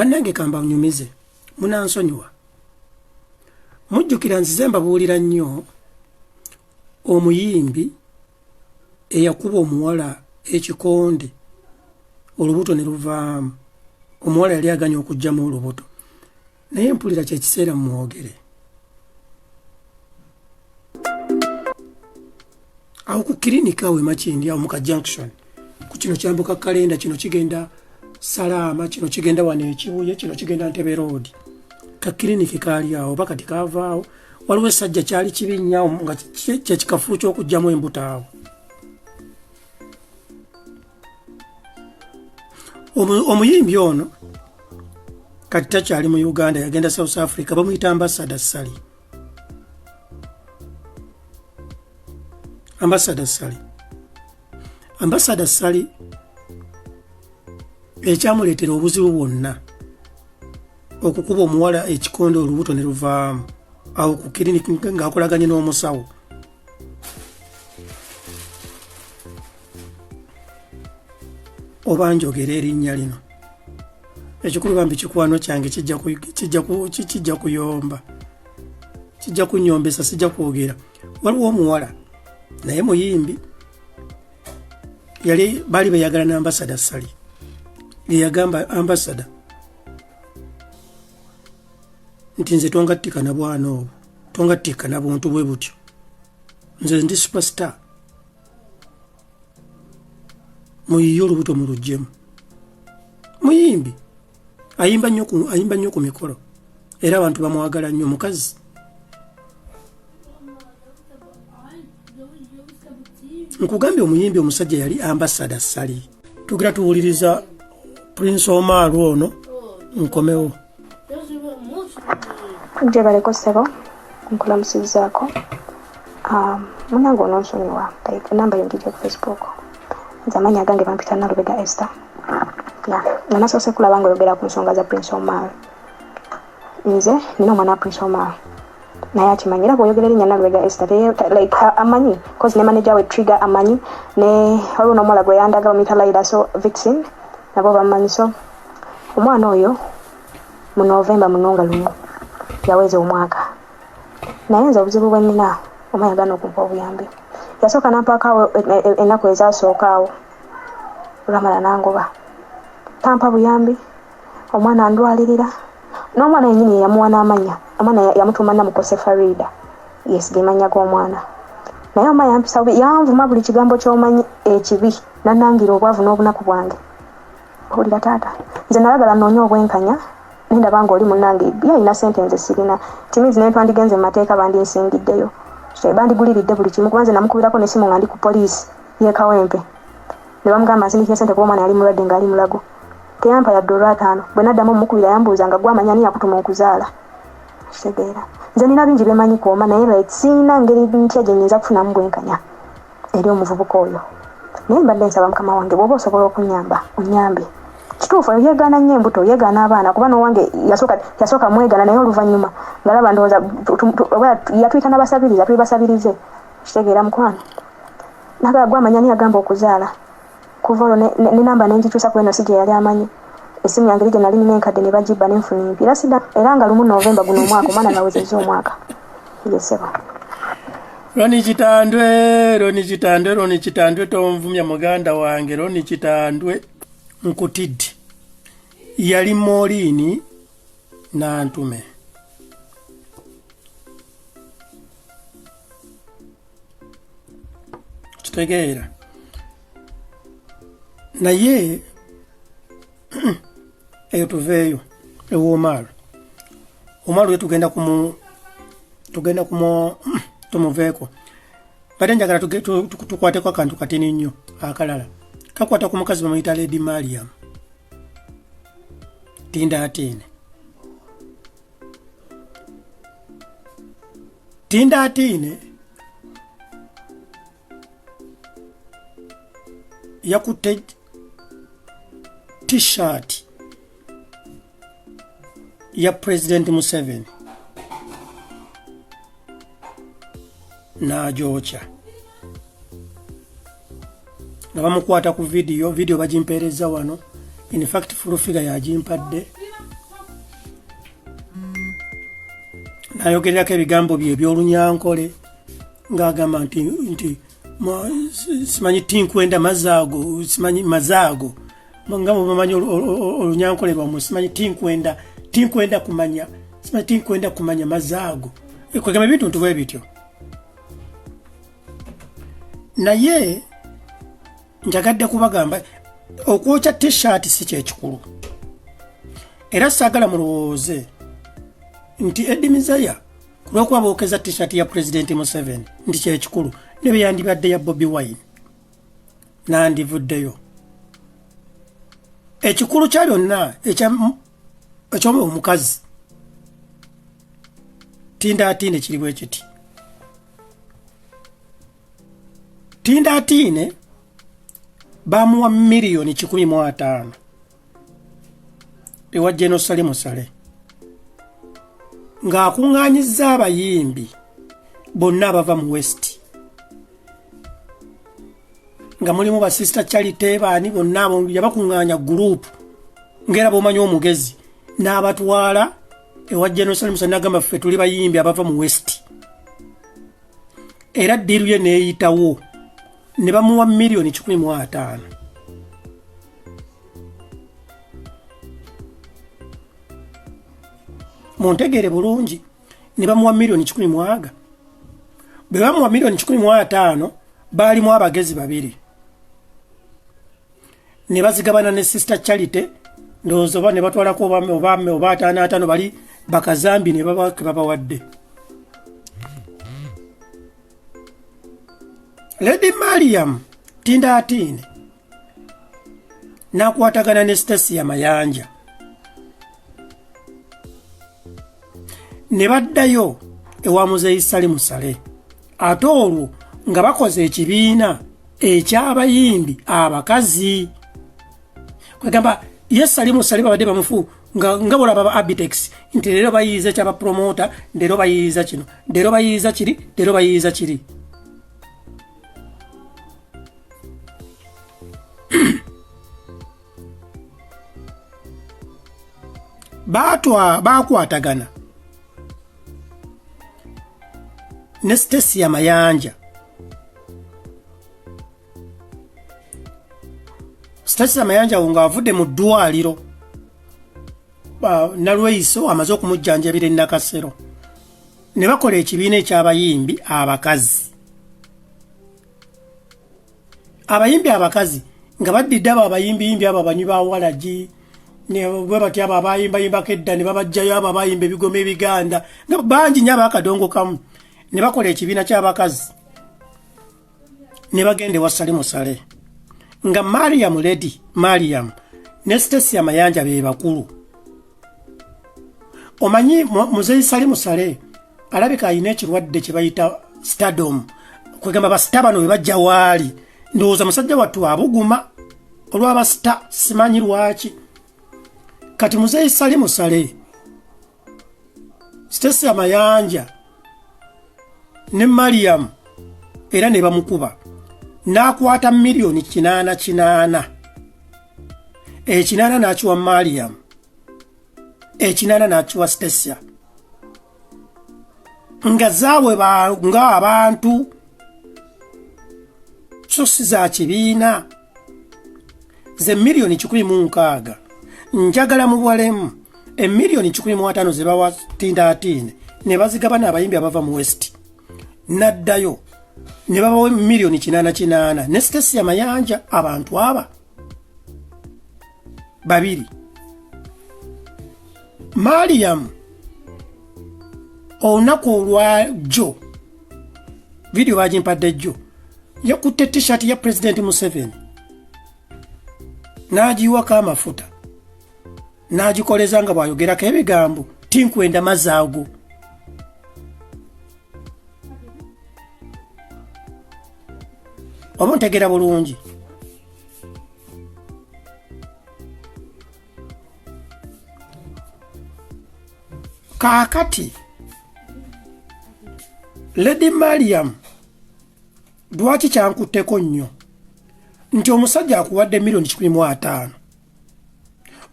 bannange kamba nyumize munansonyiwa mujjukira nzize mbabuulira nnyo omuyimbi eyakuba omuwala ekikonde olubuto ne luvaamu omuwala yali aganya okugyamu olubuto naye mpulira kyekiseera mumwogere awo ku kilinika awo emakindi awo muka junction ku kino kyambuka kalenda kino kigenda Salama kino kigenda wano Ekibuye kino kigenda Ntebe Road ka kliniki kaali awo bakati kavaawo waliwo essajja kyali kibinnyawo nga kyekikafu ky'okugyamu embuto awo omuyimbi ono kati takyali mu Uganda yagenda South Africa bamuyita Ambassador Sally ekyamuleetera obuzibu bwonna okukuba omuwala ekikonde olubuto ne luvaamu awo ku kliniki ng'akolaganye n'omusawo oba njogera erinnya lino ekikulu bambi kikwano kyange kijja kuyomba kijja kunyombesa sijja kwogera waliwo omuwala naye muyimbi yali bali bayagala na Ambassador Sally yagamba Ambassador nti nze tongattika na bwana obwo tongattika na buntu bwe butyo nze ndi superstar muyiyo olubuto mu luggyemu muyimbi ayimba nnyo ku mikolo era abantu bamwagala nnyo mukazi nkugambye omuyimbi omusajja yali Ambassador Sally tugira tuwuliriza Prince Omar ono nkomewo nje baleko sebo nkula musizaako munango nonsonyiwa type namba yongije ku Facebook zamani agange bampita na Lubega Esther nana sose kula bango yogera ku nsonga za Prince Omar nze nino mwana Prince Omar naye akimanyira bw'oyogera erinnya na Lubega Esther like amanyi cause ne manager we Trigger amanyi ne waliwo n'omuwala gwe yandaga omuyita Laida so Vixen nabo bamanyi so omwana oyo mu November munonga lumu yaweze omwaka naye nze obuzibu bwe nnina omayagana okumpa obuyambi yasooka nampaakaawo ennaku ezasookaawo olwamala nangoba tampa buyambi omwana andwalirira n'omwana yennyini yamuwa n'amanya omwana yamutuuma Namukose Farida yesiga emanya g'omwana naye oma yampisa yanvuma buli kigambo ky'omanyi ekibi nannangira obwavu n'obunaku bwange owulira taata nze nalagala nnoonye obwenkanya nendaba nga oli munnange yalina sente nze sirina timizi naye twandigenze mu mateeka bandinsinngiddeyo bandiguliridde buli kimu kuba nze namukubirako n'essimu nga ndi ku poliisi y'e Kawempe ne bamugamba nsindikira sente kuba omwana yali mulwadde ng'ali mulago teyampa yadde olwataano bwe naddamu omukubira yambuuza nga gwamanya ani yakutuma okuzaala kitegeera nze nina bingi bemanyi kuoma naye like siina ngeri ntya gye nnyinza kufunamu bwenkanya eri omuvubuka oyo naye mbadde nsaba mukama wange bw'oba osobola okunyamba onyambe kituufu yeegaana nnyo embuto yeegaana abaana kuba n'owange yasooka mwegaana naye oluvannyuma ngalaba ndowooza yatuyita n'abasabiriza tuli basabirize kitegeera mukwano nagala gwamanya ani yagamba okuzaala kuva olwo ne namba nengikyusa ku eno si gye yali amanyi essimu yange gye nali nina enkadde ne bagibba n'enfuna empi era nga lumu November guno omwaka omwana nawezezza omwaka yeseba Roni kitandwe tonvumya muganda wange Roni kitandwe nkutidde yali Morini nantume kitegeera naye eyo tuveeyo ewo Omar tugenda kumu tumuveeko kati njagala tukwateko akantu katini nnyo akalala kakwata ku mukazi bamuyita Lady Mariam Tindaatine yakutte t-shirt ya President Museveni n'agyocha nga bamukwata ku video bagimpeereza wano in fact full figure yagimpadde ayogerako ebigambo bye ebyolunyankole ng'agamba nti simanyi tinkwenda mazaago simanyi mazaago nga mumanyi olunyankole lwammwe simanyi tinkwenda kumanya simanyi tinkwenda kumanya mazaago kwegamba ebintu ntuve bityo naye njagadde kubagamba okwokya t-shirt si kyekikulu era saagala mulowooze nti edimizaya kulwokuba bookeza t-shirt ya pulezidenti Museveni nti kyekikulu ne bwe yandibadde ya Bobi Wine nandivuddeyo ekikulu kya byonna ekyomukazi tindaatiine kiri bwe kiti tindaatiine bamuwa miliyoni 150 ewa General Sale Musale ng'akuŋŋaanyizza abayimbi bonna abava mu West nga mulimu ba Sister Charity baani bonna abo yabakuŋŋaanya gurupu ng'era bw'omanyi omugezi n'abatwala ewa General Sale Musale n'agamba ffe tuli bayimbi abava mu West era ddiiru ye neeyitawo ne bamuwa miliyoni 150 muntegere bulungi ne bamuwa miliyoni 10 bwe bamuwa miliyoni 15 baalimu abagezi babiri ne bazigabana ne Sister Charity ndowooza oba ne batwalako oba ataano bali bakazambi ne babawadde Lady Mariam tindaatiine n'akwatagana ne Stacy ya Mayanja ne baddayo ewa Muzeeyi Sale Musale ate olwo nga bakoze ekibiina eky'abayimbi abakazi kwegamba ye Sale Musale babadde bamufu nga bolaba Abitex nti leero bayiiza ekyabapromota leero bayiiza kino leero bayiiza kiri leero bayiiza kiri bakwatagana ne Stacy ya Mayanja Stacy ya Mayanja ng'avudde mu ddwaliro nalweiso amaze okumujjanjabira Nakasero ne bakola ekibiina eky'abayimbi abakazi nga baddidde abo abayimbi abo abanywi ba Walagi ne bwe batya abo abayimbayimba kedda ne babajjayo abo abayimba ebigoma ebiganda nga bangi nnyo abakadongo kamu ne bakola ekibiina ky'abakazi ne bagende wa Sale Musale nga Mariam ne Stacy ya Mayanja be bakulu omanyi Muzeeyi Sale Musale alabika alina ekirwadde kye bayita stardom kwegamba basita bano bwe bajja waali ndowooza musajja wattu abuguma olw'abasita simanyi lwaki kati Muzeeyi Sale Musale Stacy ya Mayanja ne Mariam era ne bamukuba n'akwata miliyoni 8 ekinana n'akiwa Mariam ekinana n'akiwa Stacy nga zaabwe nga abantu so si za kibiina ze miliyoni 16 njagala mubwalemu emiliyoni 15 ze bawa tindaatiine ne bazigabana abayimbi abava mu West naddayo ne babawa miliyoni 8 ne Stacy ya Mayanja abantu aba babiri Mariam olunaku olwa Jo video bagimpadde Jo yakutte t-shirt ya President Museveni n'agiwako amafuta n'agikoleza nga bw'ayogerako ebigambo tinkwenda mazaago oba ntegera bulungi kaakati Lady Mariam lwaki kyankutteko nnyo nti omusajja akuwadde miliyoni 15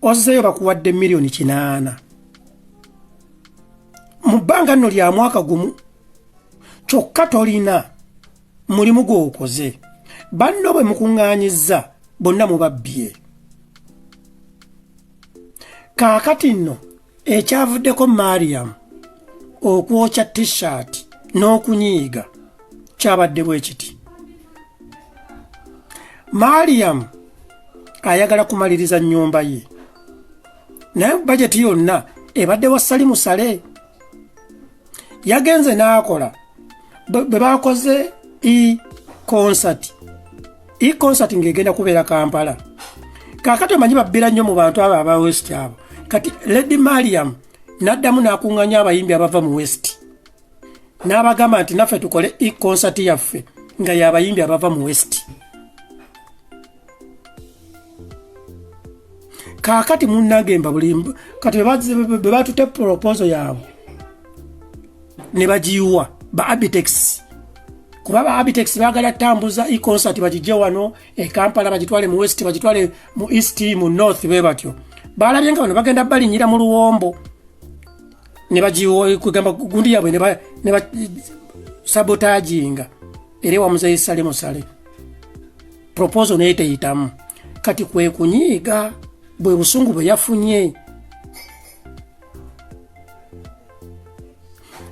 ozzeeyo bakuwadde miliyoni 8 mu bbanga nno lya mwaka gumu kyokka tolina mulimu gw'okoze banno bwe mukuŋŋaanyizza bonna mubabbye kaakati nno ekyavuddeko Mariam okwokya t-shirt n'okunyiiga kyabadde bwe kiti Mariam ayagala kumaliriza nnyumba ye naye bajeti yonna ebadde wasali musale yagenze n'akola bwe bakoze concert ng'egenda kubeera Kampala kaakati omanyi babbira nnyo mu bantu abo aba West abo kati Lady Mariam n'addamu n'akuŋŋanya abayimbi abava mu West n'abagamba nti naffe tukole concert yaffe nga y'abayimbi abava mu West kaakati munnagemba bulimba kati bwe batute proposal yaabwe ne bagiyiwa ba Abitex kuba ba Abitex baagala tambuza concert bagijje wano Kampala bagitwale mu West bagitwale mu East mu North bwe batyo balabye nga bano bagenda balinyira mu luwombo ne bagiyiwa kugamba gundi yaabwe ne ba sabotaginga era wa muzeyi sale musale proposal ne teyitamu kati kwe kunyiiga bwe busungu bwe yafunye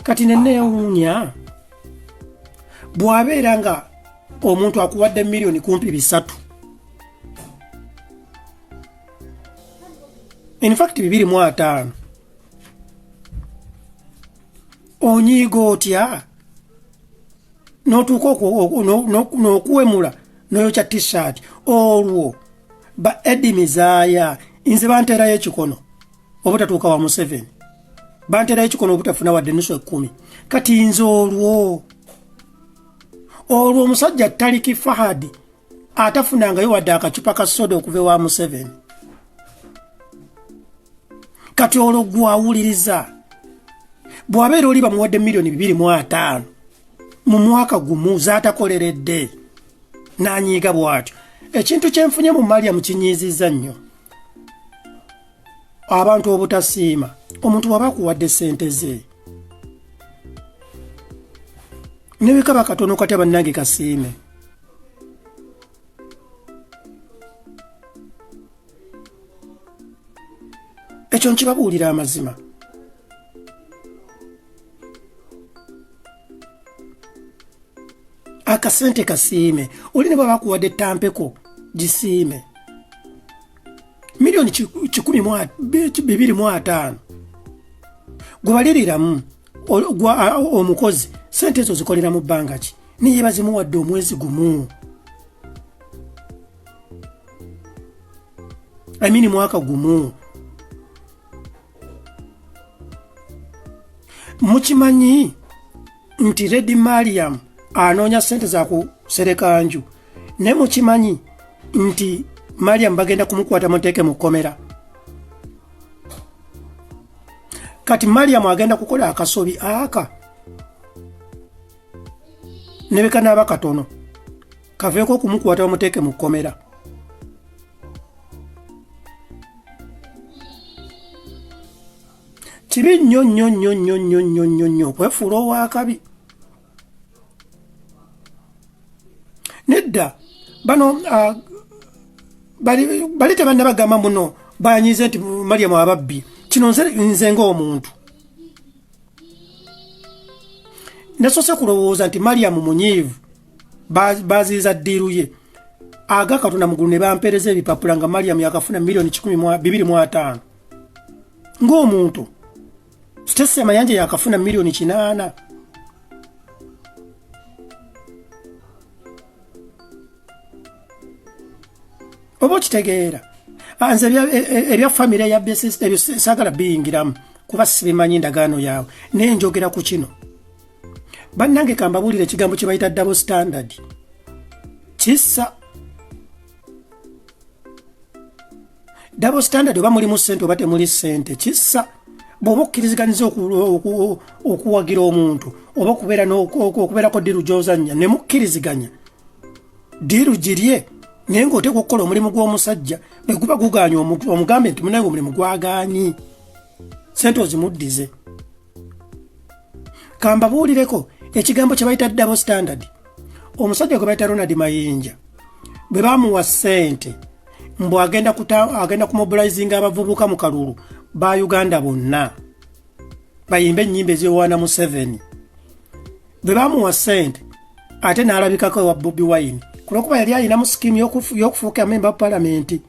kati nenneewuunya bw'abeera nga omuntu akuwadde miliyoni kumpi 3 in fact 2.5 onyiiga otya n'otuuka n'okuwemula n'oyokya t-shirt olwo ba edimizaaya nze banteerayo ekikono obutatuuka wa Museveni banteerayo ekikono obutafuna wadde nusu 10 kati nze olwo omusajja Taliki Fahadi atafunangayo wadde akacupa ka soda okuva wa Museveni kati olwo gwawuliriza bw'abeera oli bamuwadde miliyoni 2.5 mu mwaka gumu zaatakoleredde n'anyiiga bw'atyo ekintu kyenfunye mu Mariam kinyiizizza nnyo abantu obutasiima omuntu waba akuwadde ssente ze ne bikaba katono kati abannange kasiime ekyo nkibabuulira amazima akasente kasiime oli ne bwaba akuwadde tampeko gisiime miliyoni 2.5 gwe baliriramu omukozi sente ezo zikolera mu bbanga ki niye bazimuwadde omwezi gumu amini mwaka gumu mukimanyi nti Lady Mariam anoonya sente za kusereka nju ne mukimanyi nti Mariam bagenda kumukwata muteeke mu kkomera kati Mariam agenda kukola akasobi aka nebeka n'aba katono kaveeko okumukwata bamuteeke mu kkomera kibi nnyo kwefuula ow'akabi nedda bano bali tebanna bagamba muno banyize nti Mariam ababbi kino nze ng'omuntu nasose kulowooza nti Mariam munyiivu baziiza ddiiru ye aga Katonda mugulu ne bampeereza ebipapula nga Mariam yakafuna miliyoni 2.5 ng'omuntu Stacey Mayanja yakafuna miliyoni 8 oba kitegeera nze ebya famire ya basis ebyo saagala biyingiramu kuba sibimanyi ndagaano yawe naye njogera ku kino bannange kambabuulira ekigambo kye bayita double standard kissa double standard oba mulimu ssente oba temuli ssente kissa bw'oba okkiriziganiza okuwagira omuntu oba okubeerako ddiiru gy'ozannya ne mukkiriziganya ddiiru girye naye ng'oteekwa okukola omulimu gw'omusajja bwe guba gugaanya omugambe nti munaye omulimu gwagaanyi ssente ozimuddize Kambabuulireko ekigambo kye bayita double standard. Omusajja gwe bayita Ronald Mayinja bwe bamuwa ssente mbu agenda kumobilizinga abavubuka mu kalulu ba Uganda bonna bayimbe ennyimba ez'Yowaana Museveni. Bwe bamuwa ssente ate n'alabikako ewa Bobi Wine kulwokuba yali alinamu sikimu y'okufuuka memba wa palamenti.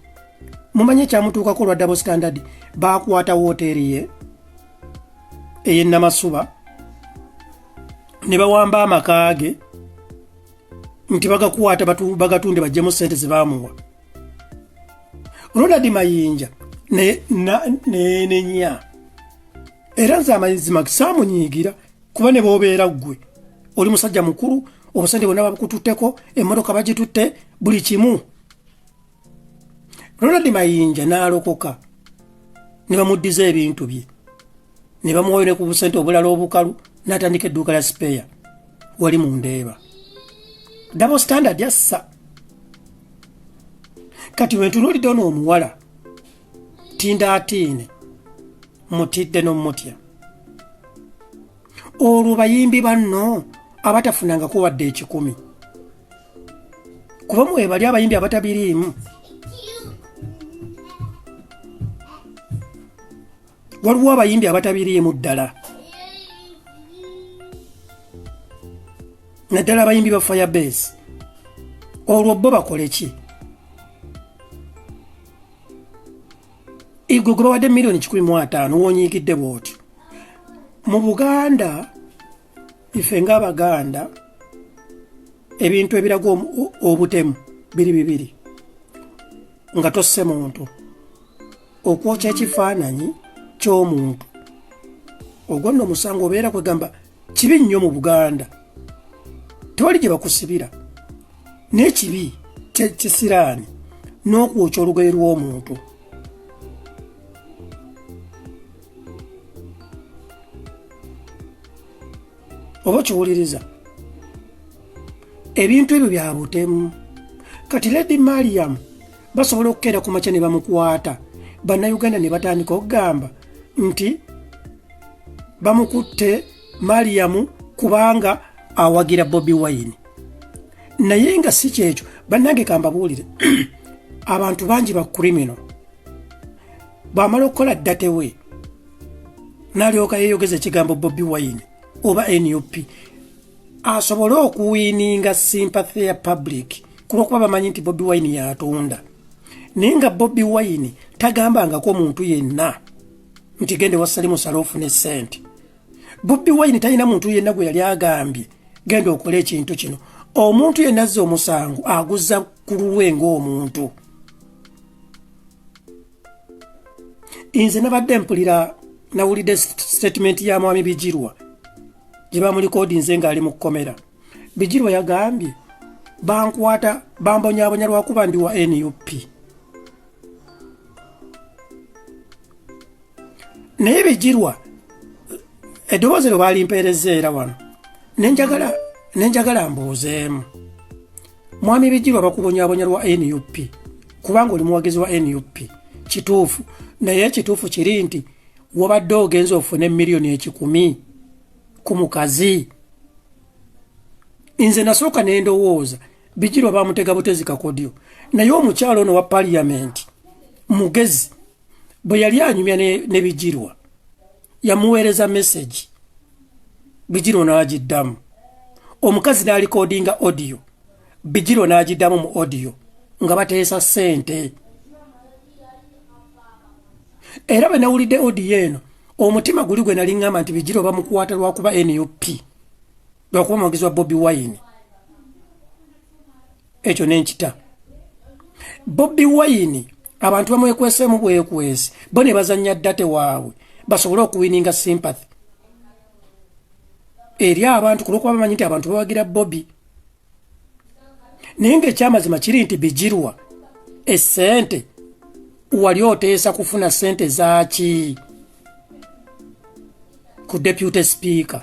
Mumanye ekyamutuukako olwa double standard. Baakwata wooteeri ye ey'e Namasuba ne bawamba amaka ge nti bagakwata bagatunde bajjemu ssente ze baamuwa. Ronald Mayinja nenya era nze amazima saamunyiigira kuba ne boobeera ggwe oli musajja mukulu obusente bwonna babukututteko emmotoka bagitutte buli kimu. Ronald Mayinja n'alokoka ne bamuddiza ebintu bye ne bamuwayo ne ku busente obulala obukalu n'atandika edduuka lya sipeya wali mu Ndeeba. Double standard yassa. Kati wentunuulidde ono omuwala tindaatiine mutidde n'omutya. Olwo bayimbi banno abatafunangako wadde 10 kuba mwebali abayimbi abatabiriimu. Waliwo abayimbi abatabiriimu ddala naddala abayimbi ba Firebase. Olwo bo bakole ki? Igwe gwe bawadde milioni 15 wonyiigidde bw'otyo. Mu Buganda ife ng'Abaganda ebintu ebiraga obutemu biri bibiri nga tosse muntu. Okwokya ekifaananyi ky'omuntu ogwo nno omusango obeera kwegamba kibi nnyo mu Buganda. Tewali gye bakusibira n'ekibi kisiraani n'okwokya olugoye lw'omuntu. Oba kiwuliriza ebintu ebyo bya butemu. Kati Lady Mariam basobola okukeera ku makya ne bamukwata bannayuganda ne batandika okugamba nti bamukutte Mariam kubanga awagira Bobi Wine. Naye nga si kyekyo bannange kambabuulire abantu bangi ba criminal bw'amala okukola ddatewe n'alyoka yeeyogeza ekigambo Bobi Wine oba NUP asobole okuwiininga sympathy ya public kulwokuba bamanyi nti Bobi Wine yatunda. Naye nga Bobi Wine tagambangako muntu yenna nti gende wasali musala ofune ssente. Bobi Wine talina muntu yenna gwe yali agambye genda okole ekintu kino. Omuntu yenna azza omusango aguzza ku lulwe ng'omuntu. Nze nabadde mpulira nawulidde statement ya mwami Bijirwa gye bamulikodinze ng'ali mu kkomera. Bijirwa yagambye bankwata bambonyabonya lwakuba ndi wa NUP. Naye Bijirwa eddoboozi lwe balimpeereza era wano nenjagala mbuuzeemu. Mwami Bijirwa bakubonyabonya lwa NUP kubanga oli muwagizi wa NUP kituufu, naye ekituufu kiri nti wabadde ogenza ofune milioni 10 ku mukazi. Nze nasooka ne ndowooza Bijirwa bamutega butezi kakodyo, naye omukyalo ono wa parliament mugezi bwe yali anyumya ne Bijirwa yamuweereza message Bijirwa n'agiddamu. Omukazi n'alikodinga audio Bijirwa n'agiddamu mu audio nga bateesa ssente. Era bwe nawulidde audio eno omutima guli gwe nali ngamba nti Bijirwa bamukwata lwakuba NUP lwakuba muwagizi wa Bobi Wine. Ekyo nenkita. Bobi Wine abantu bamwekweseemu bwekwesi bo ne bazannya ddate waabwe basobole okuwininga sympathy eri abantu kulwokuba bamanyi nti abantu bawagira Bobi. Naye ng'ekyamazima kiri nti Bijirwa essente wali oteesa kufuna ssente zaaki ku deputy speaker.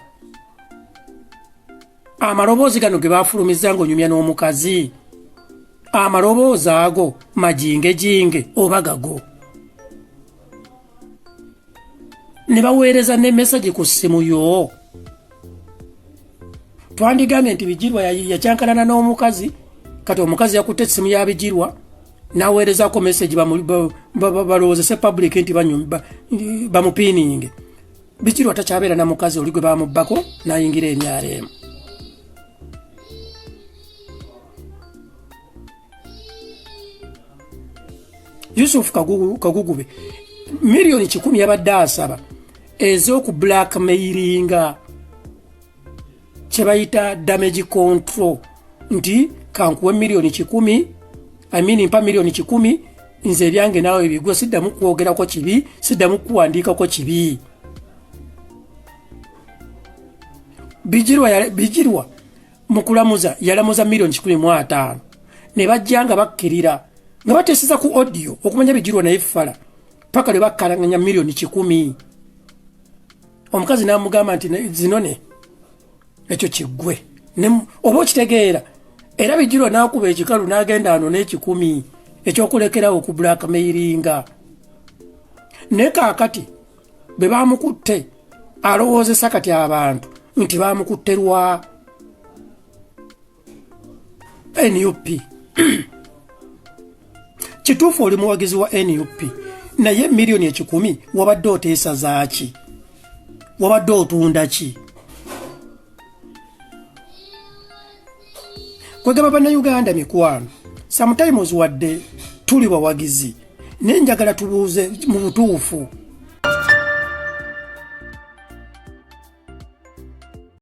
Amaloboozi gano ge baafulumiza ng'onyumya n'omukazi, amaloboozi ago majingejinge oba gago. Ne baweereza ne message ku ssimu yo twandigambye nti Bijirwa yakyankalana n'omukazi kati omukazi yakutte essimu ya Bijirwa n'aweerezaako message balowoozese public nti bamupiininge. Bijirwa takyabeera na mukazi oli gwe bamubbako n'ayingira emyaleemu. Yusuf Kagugube milioni 10 yabadde asaba ez'oku blackmailinga kye bayita damage control nti kankuwe milioni 10 mpa milioni 10 nze ebyange naawe ebigwe siddamu kwogerako kibi siddamu kuwandiikako kibi. Bijirwa mukulamuza yalamuza milioni 15 ne bajja nga bakkirira nga bateeseza ku audio okumanya Bijirwa naye fala paka lwe bakkalanganya milioni 10. Omukazi n'amugamba nti zinone ekyo kiggwe oba okitegeera era Bijirwa n'akuba ekikalu n'agenda ano n'ekikumi ekyokulekerawo ku blackmailinga. Ne kaakati be baamukutte alowoozesa kati abantu nti baamukutterwa NUP. Kituufu oli muwagizi wa NUP naye milioni 10 wabadde oteesa zaaki? Wabadde otunda ki? Kwegamba bannayuganda mikwano sometimes wadde tuli bawagizi naye njagala tubuuze mu butuufu